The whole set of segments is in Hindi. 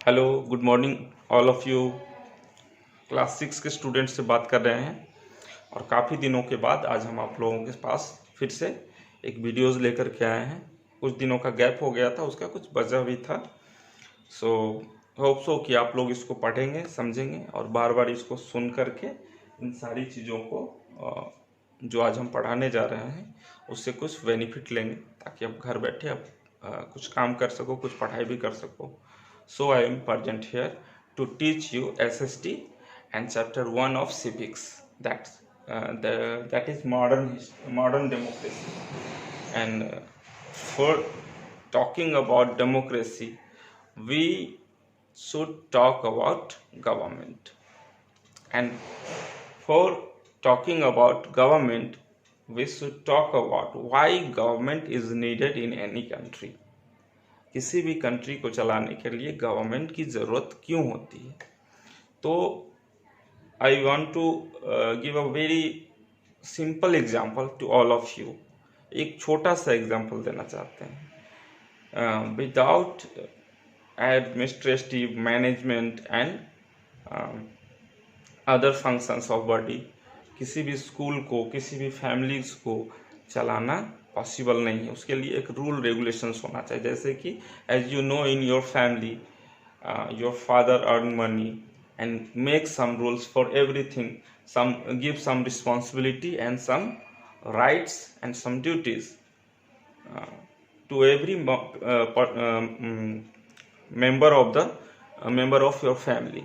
Hello, good morning all of you. Class 6 के स्टूडेंट से बात कर रहे हैं और काफ़ी दिनों के बाद आज हम आप लोगों के पास फिर से एक वीडियोस लेकर के आए हैं। कुछ दिनों का गैप हो गया था, उसका कुछ वजह भी था। सो होप सो कि आप लोग इसको पढ़ेंगे, समझेंगे और बार बार इसको सुन करके इन सारी चीज़ों को जो आज हम पढ़ाने जा रहे हैं उससे कुछ बेनिफिट लेंगे, ताकि आप घर बैठे आप कुछ काम कर सको, कुछ पढ़ाई भी कर सको। So I am present here to teach you SST and chapter 1 of civics. That is modern democracy. And for talking about democracy, we should talk about government. And for talking about government, we should talk about why government is needed in any country. किसी भी कंट्री को चलाने के लिए गवर्नमेंट की ज़रूरत क्यों होती है। तो I want to give a very simple example to all of you. एक छोटा सा एग्जांपल देना चाहते हैं। Without administrative management and other functions of body, किसी भी स्कूल को, किसी भी फैमिलीज को चलाना पॉसिबल नहीं है। उसके लिए एक रूल रेगुलेशंस होना चाहिए। जैसे कि as you know, in your family your father earn money and make some rules for everything, some give some responsibility and some rights and some duties to every member of your family.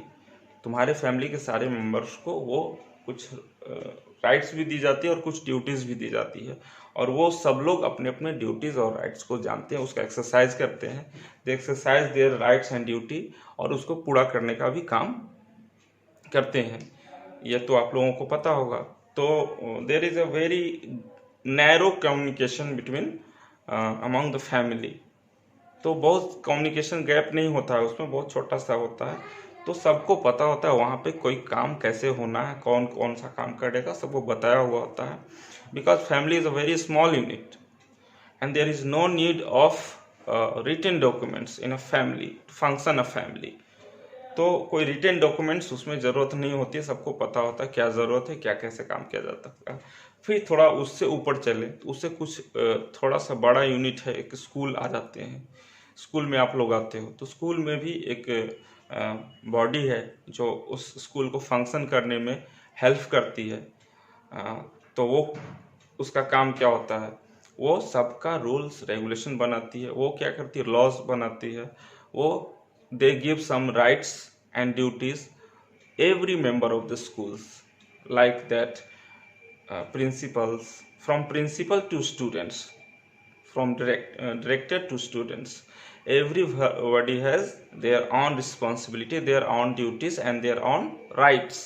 तुम्हारे फैमिली के सारे मेंबर्स को वो कुछ राइट्स भी दी जाती है और कुछ ड्यूटीज़ भी दी जाती है, और वो सब लोग अपने अपने ड्यूटीज़ और राइट्स को जानते हैं, उसका एक्सरसाइज करते हैं। They exercise their rights and duty, और उसको पूरा करने का भी काम करते हैं। ये तो आप लोगों को पता होगा। तो there is a very narrow communication between among the family. तो बहुत कम्युनिकेशन गैप नहीं होता है उसमें, बहुत छोटा सा होता है। तो सबको पता होता है वहाँ पे कोई काम कैसे होना है, कौन कौन सा काम करेगा, सबको बताया हुआ होता है। Because family is a very small unit and there is no need of written documents in a family to function a family. तो कोई रिटन डॉक्यूमेंट्स उसमें ज़रूरत नहीं होती है, सबको पता होता है क्या ज़रूरत है, क्या कैसे काम किया जाता है। फिर थोड़ा उससे ऊपर चले तो उससे कुछ थोड़ा सा बड़ा यूनिट है, एक स्कूल आ जाते हैं। स्कूल में आप लोग आते हो तो स्कूल में भी एक बॉडी है जो उस स्कूल को फंक्शन करने में हेल्प करती है। तो वो उसका काम क्या होता है, वो सबका रूल्स रेगुलेशन बनाती है। वो क्या करती है, लॉज बनाती है। वो they give some rights and duties every member of the schools, like that principals, from principal to students, from director to students, everybody has their own responsibility, their own duties and their own rights,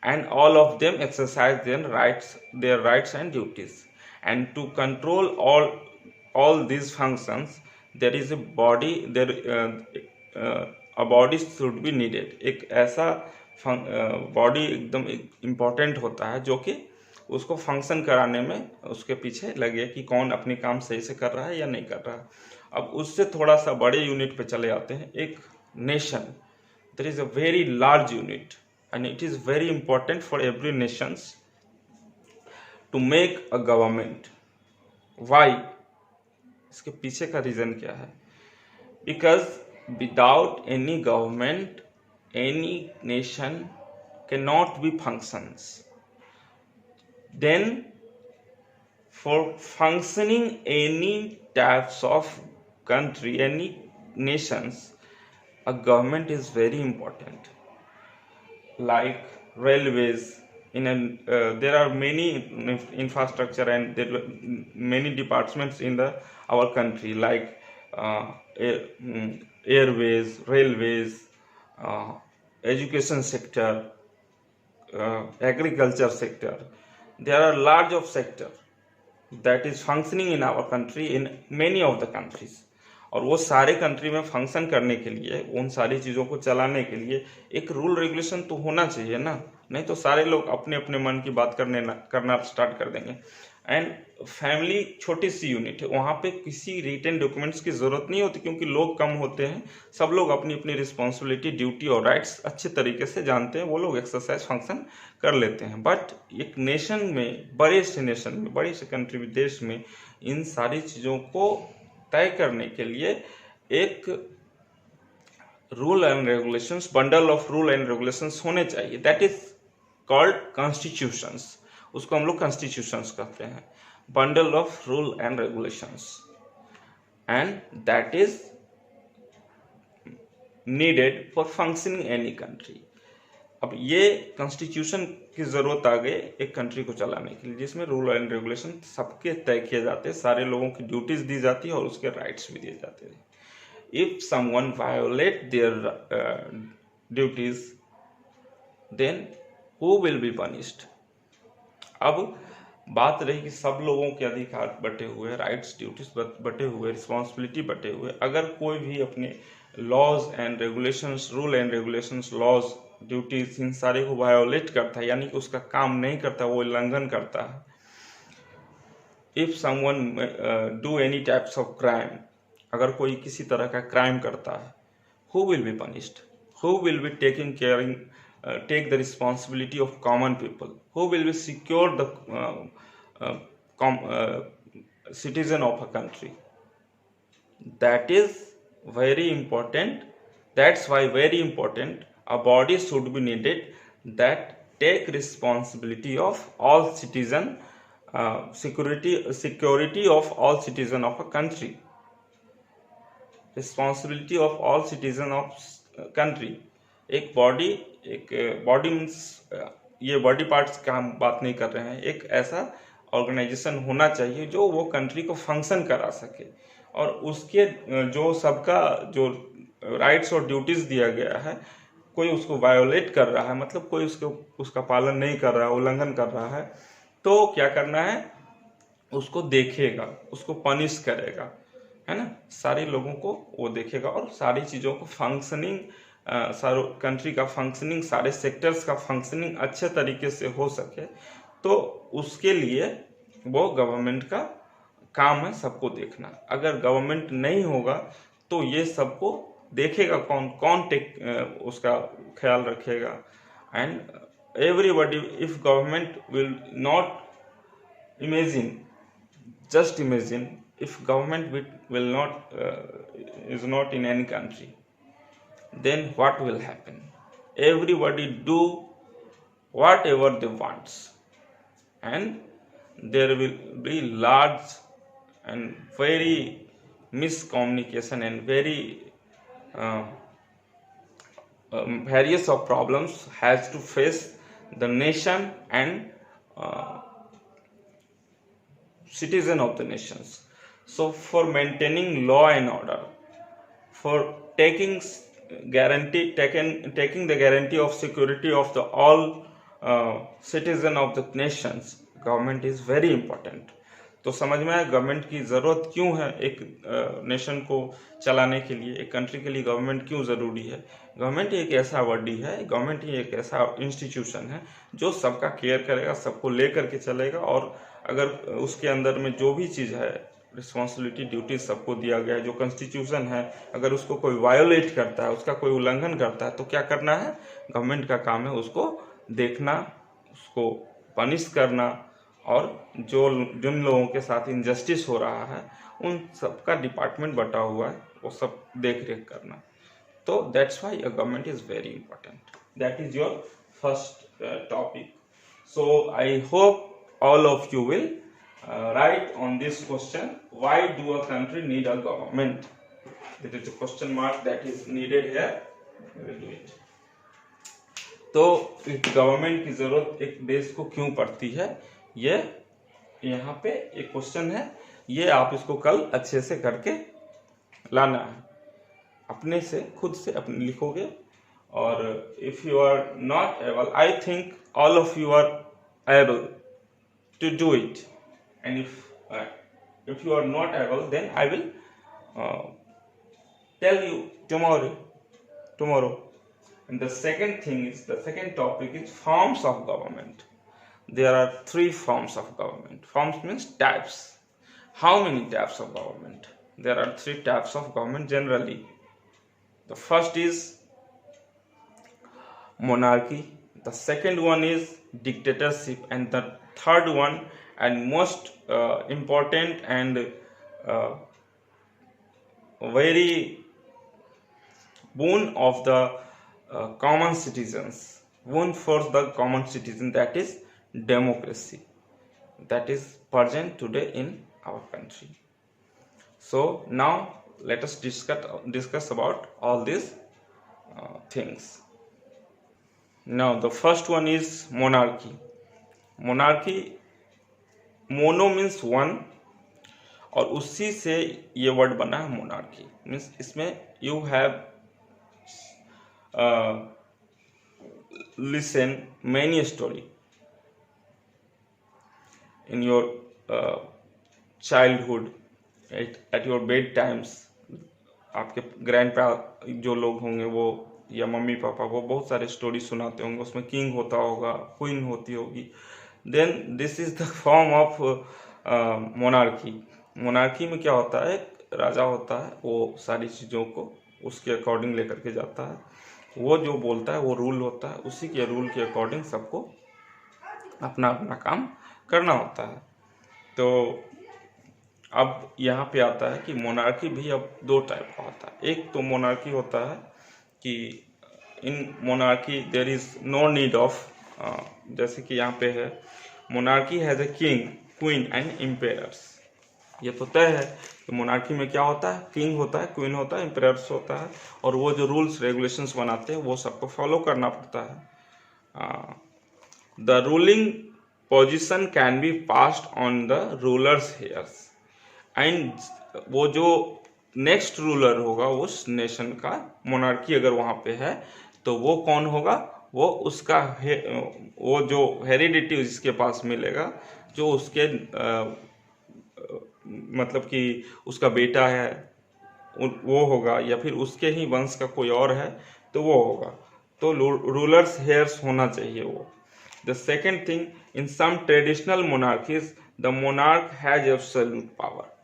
and all of them exercise their rights and duties. And to control all these functions, there is a body, a body should be needed. एक ऐसा बॉडी एकदम इम्पोर्टेंट होता है जो कि उसको फंक्शन कराने में उसके पीछे लगे कि कौन अपनी काम सही से कर रहा है या नहीं कर रहा है। अब उससे थोड़ा सा बड़े यूनिट पे चले आते हैं, एक nation. There is a very large unit and it is very important for every nations to make a government. Why? इसके पीछे का रीज़न क्या है? Because without any government any nation cannot be functions. Then for functioning any types of country, any nations, a government is very important. Like railways, there are many infrastructure and there are many departments in our country, like airways, railways, education sector, agriculture sector. There are large of sector that is functioning in our country, in many of the countries. और वो सारे कंट्री में फंक्शन करने के लिए, उन सारी चीज़ों को चलाने के लिए एक रूल रेगुलेशन तो होना चाहिए ना। नहीं तो सारे लोग अपने अपने मन की बात करना स्टार्ट कर देंगे। एंड फैमिली छोटी सी यूनिट है, वहाँ पे किसी रिटन डॉक्यूमेंट्स की ज़रूरत नहीं होती, क्योंकि लोग कम होते हैं, सब लोग अपनी अपनी रिस्पॉन्सिबिलिटी, ड्यूटी और राइट्स अच्छे तरीके से जानते हैं, वो लोग एक्सरसाइज फंक्शन कर लेते हैं। बट एक नेशन में, बड़े से नेशन में, बड़ी से कंट्री में, देश में इन सारी चीज़ों को तय करने के लिए एक rule and regulations, bundle of rule and regulations होने चाहिए। दैट इज कॉल्ड कॉन्स्टिट्यूशंस, उसको हम लोग कॉन्स्टिट्यूशंस कहते हैं, bundle of rule and regulations, and that is needed for functioning any country. अब ये कॉन्स्टिट्यूशन की जरूरत आ गई एक कंट्री को चलाने के लिए, जिसमें रूल एंड रेगुलेशन सबके तय किए जाते हैं, सारे लोगों की ड्यूटीज दी जाती है और उसके राइट्स भी दिए जाते हैं। If someone violate their duties then who will be punished. अब बात रही कि सब लोगों के अधिकार बटे हुए, राइट्स ड्यूटीज बटे हुए, रिस्पॉन्सिबिलिटी बटे हुए, अगर कोई भी अपने laws and regulations, rule and regulations, laws, duties, इन सारे को वायोलेट करता है, यानी कि उसका काम नहीं करता, वो उल्लंघन करता है, if someone do any types of crime, अगर कोई किसी तरह का क्राइम करता है, who will be punished, who will B take the responsibility of common people, who will be secure the citizen of a country. That is very important. That's why very important a body should be needed that take responsibility of all citizen, security of all citizen of a country, responsibility of all citizen of country. एक बॉडी मीन्स ये बॉडी पार्ट्स का हम बात नहीं कर रहे हैं, एक ऐसा ऑर्गेनाइजेशन होना चाहिए जो वो कंट्री को फंक्शन करा सके, और उसके जो सबका जो राइट्स और ड्यूटीज दिया गया है, कोई उसको वायोलेट कर रहा है, मतलब कोई उसका पालन नहीं कर रहा है, उल्लंघन कर रहा है, तो क्या करना है, उसको देखेगा, उसको पनिश करेगा, है ना, सारे लोगों को वो देखेगा, और सारी चीज़ों को फंक्शनिंग, सारे कंट्री का फंक्शनिंग, सारे सेक्टर्स का फंक्शनिंग अच्छे तरीके से हो सके, तो उसके लिए वो गवर्नमेंट का काम है सबको देखना। अगर गवर्नमेंट नहीं होगा तो ये सबको देखेगा कौन, उसका ख्याल रखेगा, and everybody, if government will not imagine, just imagine if government will not is not in any country, then what will happen? Everybody do whatever they wants, and there will be large and very miscommunication and very various of problems has to face the nation and citizen of the nations. So for maintaining law and order, for taking the guarantee of security of the all citizen of the nations, government is very important. तो समझ में आया गवर्नमेंट की ज़रूरत क्यों है, एक नेशन को चलाने के लिए, एक कंट्री के लिए गवर्नमेंट क्यों ज़रूरी है। गवर्नमेंट एक ऐसा बॉडी है, गवर्नमेंट ही एक ऐसा इंस्टीट्यूशन है जो सबका केयर करेगा, सबको ले करके चलेगा, और अगर उसके अंदर में जो भी चीज़ है, रिस्पॉन्सिबिलिटी, ड्यूटी सबको दिया गया है, जो कॉन्स्टिट्यूशन है, अगर उसको कोई वायोलेट करता है, उसका कोई उल्लंघन करता है, तो क्या करना है, गवर्नमेंट का काम है उसको देखना, उसको पनिश करना, और जिन लोगों के साथ इनजस्टिस हो रहा है उन सबका डिपार्टमेंट बटा हुआ है, वो सब देख रेख करना। तो that's why a government is very important. That is your first topic. So I hope all of you will write on this question, why do a country need a government? That is a question mark that is needed here. We will do it. तो गवर्नमेंट की जरूरत एक देश को क्यों पड़ती है, ये यहाँ पे एक क्वेश्चन है, ये आप इसको कल अच्छे से करके लाना है, अपने से खुद से अपने लिखोगे, और if you are not able, I think all of you are able to do it, and if you are not able, then I will tell you tomorrow. And the second thing is, the second topic is forms of government. there are three forms of government. Forms means types. How many types of government? There are three types of government generally. The first is monarchy, the second one is dictatorship, and the third one and most important and very boon of the common citizens, boon for the common citizen, that is democracy, that is present today in our country. So now let us discuss about all these things. Now the first one is monarchy. Monarchy, mono means one, और उसी से ये वर्ड बना है मोनार्की। मीन्स इसमें you have listen many story in your childhood, at your bed times. आपके ग्रैंड जो लोग होंगे वो या मम्मी पापा वो बहुत सारे स्टोरी सुनाते होंगे, उसमें किंग होता होगा, क्वीन होती होगी। Then this is the form of monarchy. Monarchy में क्या होता है, राजा होता है, वो सारी चीज़ों को उसके अकॉर्डिंग लेकर के जाता है, वो जो बोलता है वो रूल होता है, उसी के रूल के अकॉर्डिंग सबको अपना अपना काम करना होता है। तो अब यहाँ पे आता है कि मोनार्की भी अब दो टाइप का होता है। एक तो मोनार्की होता है कि in monarchy there is no need of, जैसे कि यहाँ पे है monarchy has a king, queen and emperors. ये तो तय है कि मोनार्की में क्या होता है, किंग होता है, क्वीन होता है, एम्पेयर्स होता है, और वो जो रूल्स रेगुलेशंस बनाते हैं वो सबको फॉलो करना पड़ता है। The ruling position can be passed on the rulers hairs, and वो जो नेक्स्ट रूलर होगा उस नेशन का, मोनार्की अगर वहाँ पे है तो वो कौन होगा, वो उसका वो जो हेरिडिटी जिसके पास मिलेगा, जो उसके मतलब कि उसका बेटा है वो होगा, या फिर उसके ही वंश का कोई और है तो वो होगा। तो रूलर्स हेयर्स होना चाहिए वो। The second thing, in some traditional monarchies the monarch has absolute power.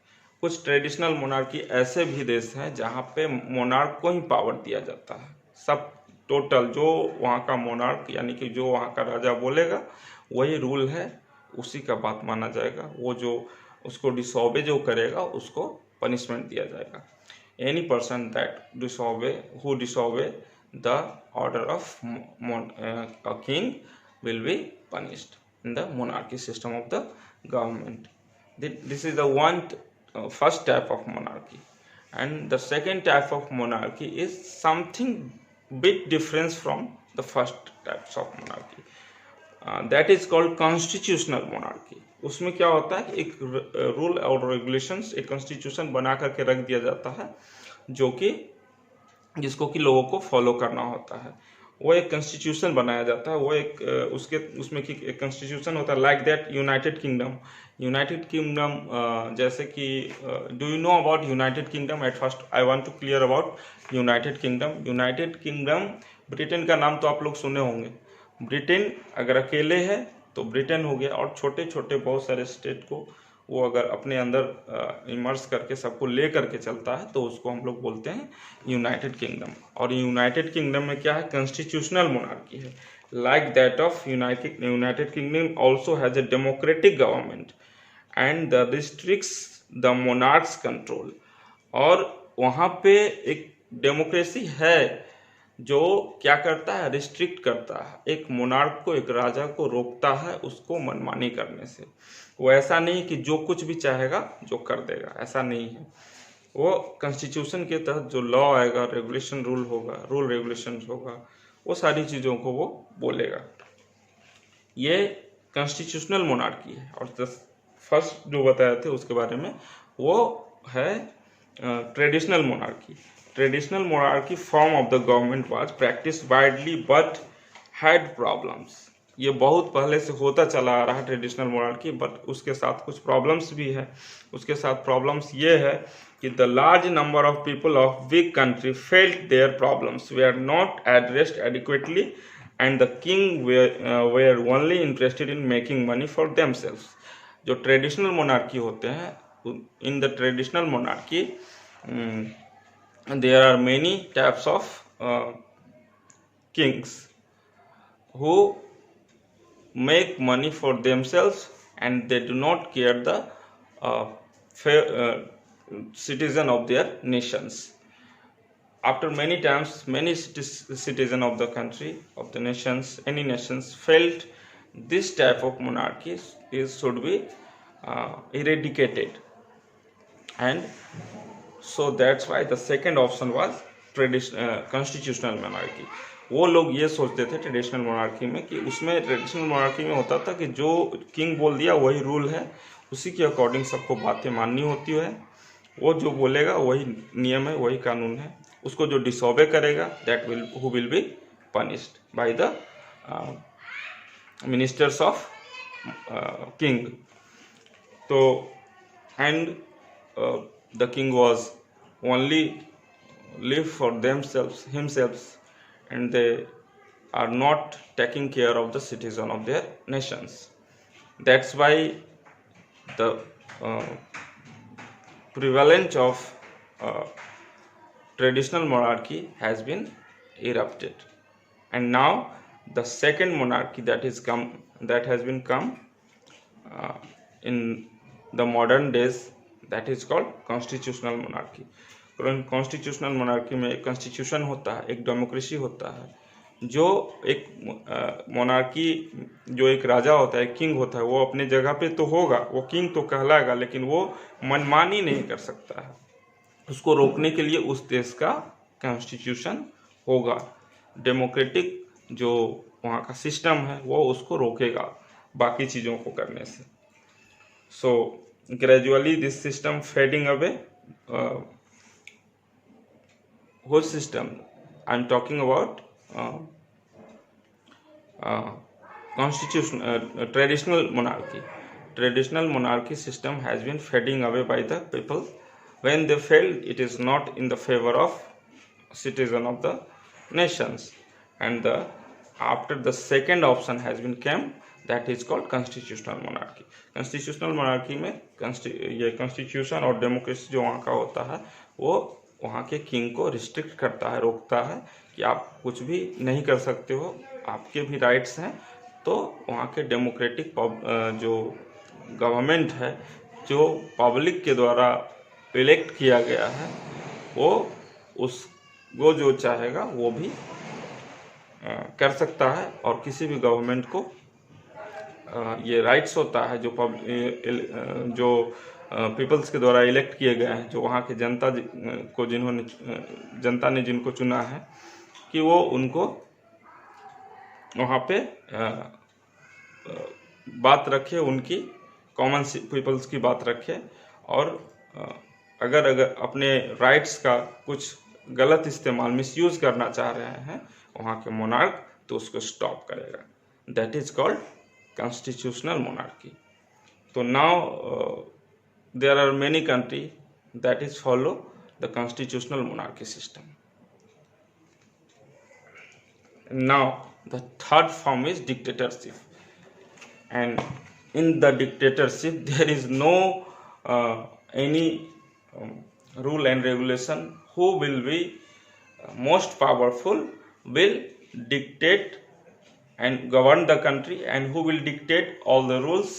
कुछ ट्रेडिशनल मोनार्की ऐसे भी देश हैं जहाँ पे मोनार्क को ही पावर दिया जाता है, सब टोटल जो वहाँ का मोनार्क यानी कि जो वहाँ का राजा बोलेगा वही रूल है, उसी का बात माना जाएगा। वो जो उसको डिसोबे जो करेगा उसको पनिशमेंट दिया जाएगा। Any person that disobey the order of a king will be punished in the monarchy system of the government. This is the one first type of monarchy, and the second type of monarchy is something bit different from the first types of monarchy, that is called constitutional monarchy। उसमें क्या होता है कि एक रूल और रेगुलेशंस, एक कॉन्स्टिट्यूशन बना करके रख दिया जाता है जो कि जिसको कि लोगों को फॉलो करना होता है। वो एक कॉन्स्टिट्यूशन बनाया जाता है, वो एक उसमें कि एक कॉन्स्टिट्यूशन होता है। लाइक दैट यूनाइटेड किंगडम, जैसे कि do you know about United Kingdom? At first I want to clear about United Kingdom. United Kingdom, Britain का नाम तो आप लोग सुने होंगे। ब्रिटेन अगर अकेले है तो ब्रिटेन हो गया, और छोटे छोटे बहुत सारे स्टेट को वो अगर अपने अंदर इमर्स करके सबको ले करके चलता है तो उसको हम लोग बोलते हैं यूनाइटेड किंगडम। और यूनाइटेड किंगडम में क्या है, कॉन्स्टिट्यूशनल मोनार्की है। Like that of United kingdom also has a democratic government and the restricts the monarchs control. और वहाँ पे एक डेमोक्रेसी है जो क्या करता है, रिस्ट्रिक्ट करता है। एक मोनार्क को, एक राजा को रोकता है उसको मनमानी करने से। वो ऐसा नहीं कि जो कुछ भी चाहेगा जो कर देगा, ऐसा नहीं है। वो कॉन्स्टिट्यूशन के तहत जो लॉ आएगा, रेगुलेशन रूल होगा, रूल रेगुलेशन होगा, वो सारी चीज़ों को वो बोलेगा। ये कॉन्स्टिट्यूशनल मोनार्की है। और फर्स्ट जो बताए थे उसके बारे में वो है traditional monarchy. Traditional monarchy form of the government was practiced widely but had problems। ये बहुत पहले से होता चला आ रहा है ट्रेडिशनल मोनार्की, बट उसके साथ कुछ प्रॉब्लम्स भी है। उसके साथ प्रॉब्लम्स ये है कि the large number of people of big country felt their problems were not addressed adequately and the king were only interested in making money for themselves. जो ट्रेडिशनल मोनार्की होते हैं, in the traditional monarchy there are many types of kings who make money for themselves and they do not care the citizen of their nations. After many times, many citizens of the country, of the nations, any nations felt this type of monarchy should be eradicated, and so that's why the second option was constitutional monarchy. वो लोग ये सोचते थे ट्रेडिशनल मोनार्की में कि उसमें ट्रेडिशनल मोनार्की में होता था कि जो किंग बोल दिया वही रूल है, उसी के अकॉर्डिंग सबको बातें माननी होती है, वो जो बोलेगा वही नियम है, वही कानून है, उसको जो डिसोबे करेगा who will be punished by the ministers of king. तो and the king was only live for themselves himself and they are not taking care of the citizen of their nations. That's why the prevalence of traditional monarchy has been erupted, and now the second monarchy that has been come in the modern days, that is called constitutional monarchy. Constitutional monarchy में एक कॉन्स्टिट्यूशन होता है, एक डेमोक्रेसी होता है, जो एक मोनार्की जो एक राजा होता है, किंग होता है, वो अपने जगह पे तो होगा, वो किंग तो कहलाएगा, लेकिन वो मनमानी नहीं कर सकता है. उसको रोकने के लिए उस देश का कॉन्स्टिट्यूशन होगा, डेमोक्रेटिक जो वहाँ का सिस्टम है वो उसको रोकेगा बाकी चीज़ों को करने से. So gradually this system fading away. Whole system I'm talking about traditional monarchy system has been fading away by the people. When they failed, it is not in the favor of citizen of the nations, and after the second option has been came, that is called constitutional monarchy. constitutional monarchy में ये constitution और democracy जो वहाँ का होता है वो वहाँ के किंग को रिस्ट्रिक्ट करता है, रोकता है कि आप कुछ भी नहीं कर सकते हो, आपके भी राइट्स हैं. तो वहाँ के डेमोक्रेटिक जो गवर्नमेंट है, जो पब्लिक के द्वारा इलेक्ट किया गया है, वो जो चाहेगा वो भी कर सकता है. और किसी भी गवर्नमेंट को ये राइट्स होता है जो पीपल्स के द्वारा इलेक्ट किए गए हैं, जो वहाँ के जनता ने जिनको चुना है, कि वो उनको वहाँ पे बात रखे, उनकी कॉमन पीपल्स की बात रखे, और अगर अपने राइट्स का कुछ गलत इस्तेमाल मिसयूज करना चाह रहे हैं वहाँ के मोनार्क, तो उसको स्टॉप करेगा. That is called constitutional monarchy. तो now there are many countries that is follow the constitutional monarchy system. Now the third form is dictatorship, and in the dictatorship there is no any rule and regulation. Who will be most powerful will dictate and govern the country, and who will dictate all the rules.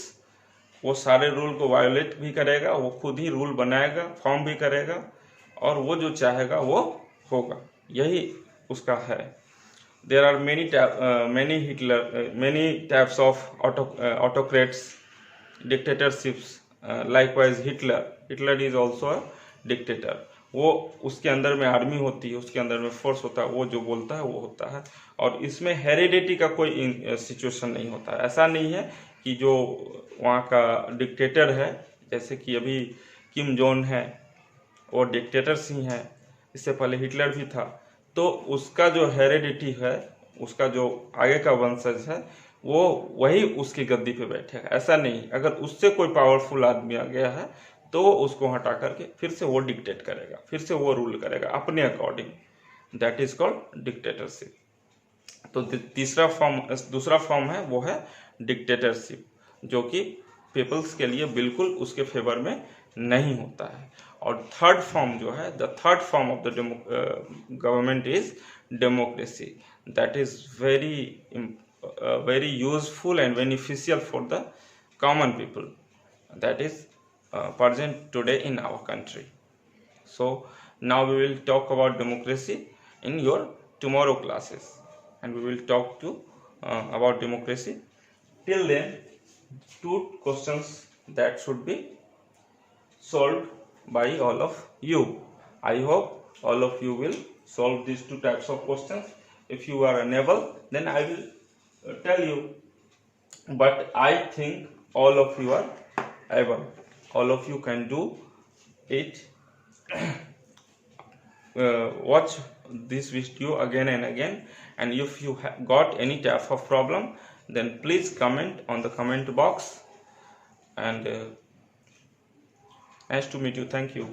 वो सारे रूल को वायोलेट भी करेगा, वो खुद ही रूल बनाएगा, फॉर्म भी करेगा, और वो जो चाहेगा वो होगा. यही उसका है. There are many types of autocrats, dictatorships. Likewise Hitler is also a dictator. वो उसके अंदर में आर्मी होती है, उसके अंदर में फोर्स होता है, वो जो बोलता है वो होता है. और इसमें हेरिडिटी का कोई सिचुएशन नहीं होता है. ऐसा नहीं है कि जो वहाँ का डिक्टेटर है, जैसे कि अभी किम जोन है, वो डिक्टेटर्स ही हैं, इससे पहले हिटलर भी था, तो उसका जो हेरिडिटी है, उसका जो आगे का वंशज है, वो वही उसकी गद्दी पे बैठेगा. ऐसा नहीं, अगर उससे कोई पावरफुल आदमी आ गया है तो वो उसको हटा करके फिर से वो डिक्टेट करेगा, फिर से वो रूल करेगा अपने according. That is called dictatorship. तो दूसरा फॉर्म है वो है डिक्टेटरशिप, जो कि पीपल्स के लिए बिल्कुल उसके फेवर में नहीं होता है। और थर्ड फॉर्म जो है, the third form of the government is democracy, that is very useful and beneficial for the common people, that is present today in our country. So now we will talk about democracy in your tomorrow classes, and we will talk to about democracy. Till then, 2 questions that should be solved by all of you. I hope all of you will solve these 2 types of questions. If you are unable, then I will tell you, but I think all of you are able. All of you can do it. Watch this video again and again, and if you got any type of problem, then please comment on the comment box, and nice to meet you. Thank you.